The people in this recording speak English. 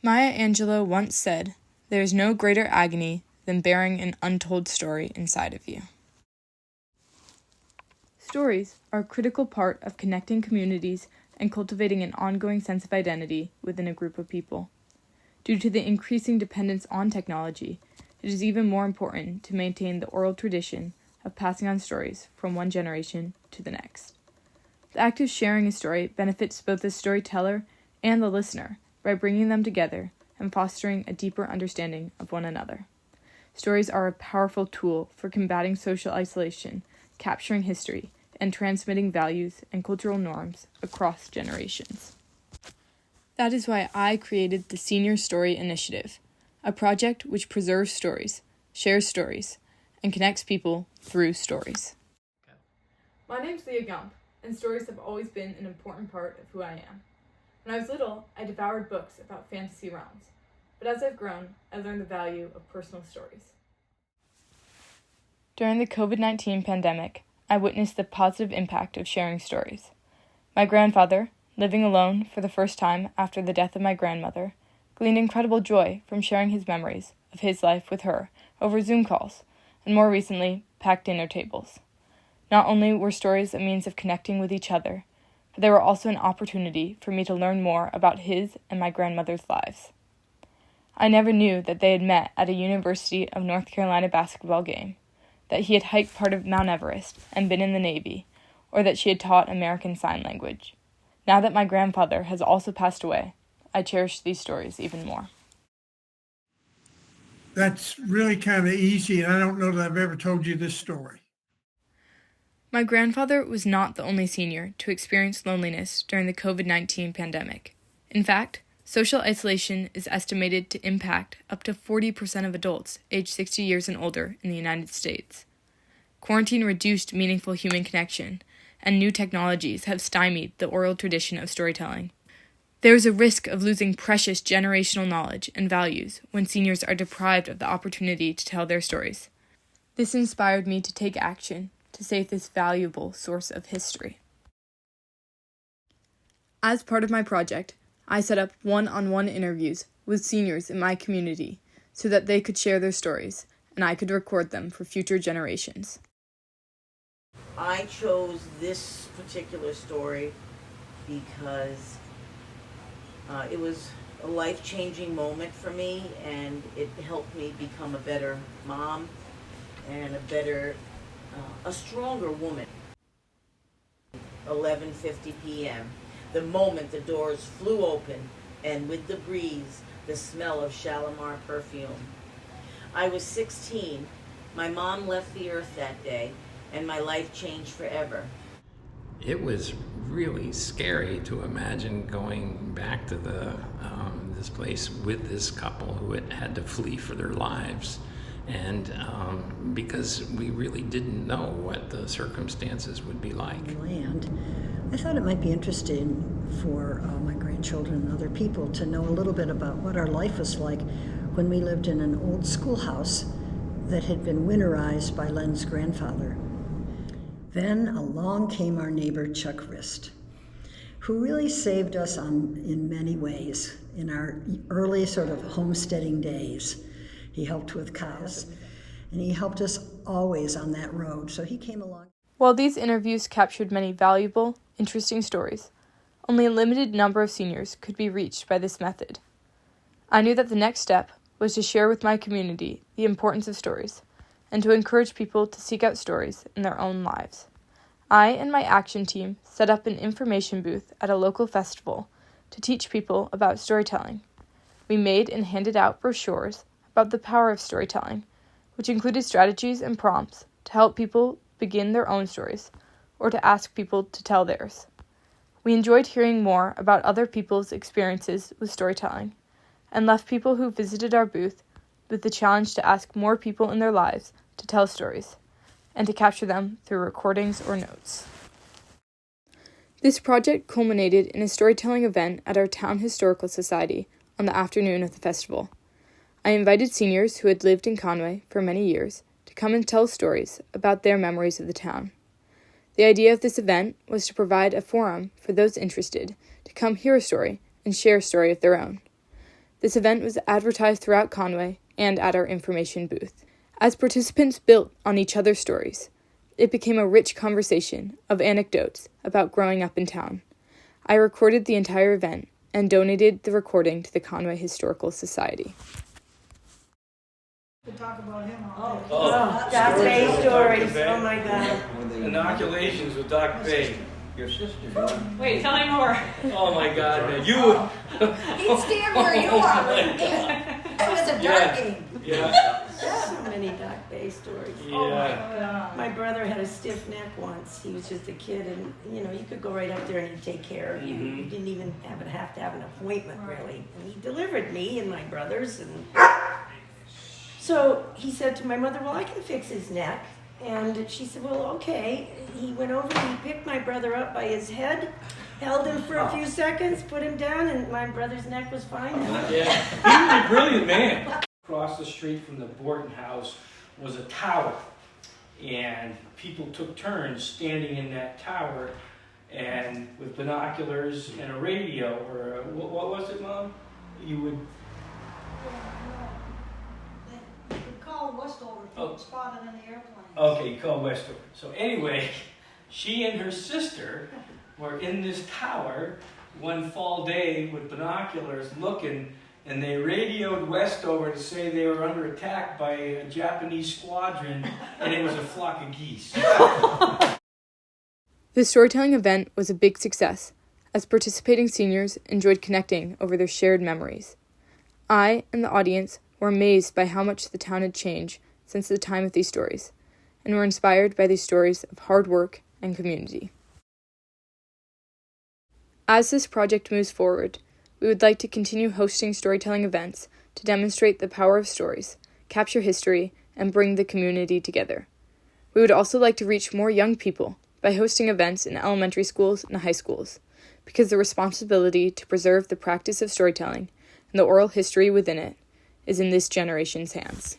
Maya Angelou once said, "There is no greater agony than bearing an untold story inside of you." Stories are a critical part of connecting communities and cultivating an ongoing sense of identity within a group of people. Due to the increasing dependence on technology, it is even more important to maintain the oral tradition of passing on stories from one generation to the next. The act of sharing a story benefits both the storyteller and the listener by bringing them together and fostering a deeper understanding of one another. Stories are a powerful tool for combating social isolation, capturing history, and transmitting values and cultural norms across generations. That is why I created the Senior Story Initiative, a project which preserves stories, shares stories, and connects people through stories. My name's Leah Gump, and stories have always been an important part of who I am. When I was little, I devoured books about fantasy realms, but as I've grown, I learned the value of personal stories. During the COVID-19 pandemic, I witnessed the positive impact of sharing stories. My grandfather, living alone for the first time after the death of my grandmother, gleaned incredible joy from sharing his memories of his life with her over Zoom calls, and more recently, packed dinner tables. Not only were stories a means of connecting with each other, but they were also an opportunity for me to learn more about his and my grandmother's lives. I never knew that they had met at a University of North Carolina basketball game, that he had hiked part of Mount Everest and been in the Navy, or that she had taught American Sign Language. Now that my grandfather has also passed away, I cherish these stories even more. That's really kind of easy, and I don't know that I've ever told you this story. My grandfather was not the only senior to experience loneliness during the COVID-19 pandemic. In fact, social isolation is estimated to impact up to 40% of adults aged 60 years and older in the United States. Quarantine reduced meaningful human connection, and new technologies have stymied the oral tradition of storytelling. There is a risk of losing precious generational knowledge and values when seniors are deprived of the opportunity to tell their stories. This inspired me to take action to save this valuable source of history. As part of my project, I set up one-on-one interviews with seniors in my community so that they could share their stories and I could record them for future generations. I chose this particular story because it was a life-changing moment for me, and it helped me become a better mom and a stronger woman. 11:50 p.m. The moment the doors flew open, and with the breeze, the smell of Shalimar perfume. I was 16. My mom left the earth that day, and my life changed forever. It was really scary to imagine going back to this place with this couple who had to flee for their lives. And because we really didn't know what the circumstances would be like. Land. I thought it might be interesting for my grandchildren and other people to know a little bit about what our life was like when we lived in an old schoolhouse that had been winterized by Len's grandfather. Then along came our neighbor Chuck Rist, who really saved us in many ways in our early sort of homesteading days. He helped with cows, and he helped us always on that road, so he came along. While these interviews captured many valuable, interesting stories, only a limited number of seniors could be reached by this method. I knew that the next step was to share with my community the importance of stories, and to encourage people to seek out stories in their own lives. I and my action team set up an information booth at a local festival to teach people about storytelling. We made and handed out brochures about the power of storytelling, which included strategies and prompts to help people begin their own stories or to ask people to tell theirs. We enjoyed hearing more about other people's experiences with storytelling and left people who visited our booth with the challenge to ask more people in their lives to tell stories and to capture them through recordings or notes. This project culminated in a storytelling event at our town historical society on the afternoon of the festival. I invited seniors who had lived in Conway for many years to come and tell stories about their memories of the town. The idea of this event was to provide a forum for those interested to come hear a story and share a story of their own. This event was advertised throughout Conway and at our information booth. As participants built on each other's stories, it became a rich conversation of anecdotes about growing up in town. I recorded the entire event and donated the recording to the Conway Historical Society. To talk about him Oh, Doc Bay stories. stories. Oh my God. Inoculations with Doc Bay. Your sister. Wait, tell me more. Oh my God, man. You. He'd stand where you are. It was a dark game. Yeah. So many Doc Bay stories. Yeah. Oh my God. My brother had a stiff neck once. He was just a kid, and you could go right up there and he'd take care of you. Mhm. You didn't even have to have an appointment, really. And he delivered me and my brothers, and so he said to my mother, "Well, I can fix his neck." And she said, "Well, okay." He went over and he picked my brother up by his head, held him for a few seconds, put him down, and my brother's neck was fine. Yeah. He was a brilliant man. Across the street from the Borton house was a tower. And people took turns standing in that tower and with binoculars and a radio, or what was it, Mom? You would... You could call Westover if you spotted in the airplane. Okay, you call Westover. So anyway, she and her sister were in this tower one fall day with binoculars looking, and they radioed Westover to say they were under attack by a Japanese squadron, and it was a flock of geese. The storytelling event was a big success, as participating seniors enjoyed connecting over their shared memories. I and the audience were amazed by how much the town had changed since the time of these stories, and were inspired by these stories of hard work and community. As this project moves forward, we would like to continue hosting storytelling events to demonstrate the power of stories, capture history, and bring the community together. We would also like to reach more young people by hosting events in elementary schools and high schools, because the responsibility to preserve the practice of storytelling and the oral history within it is in this generation's hands.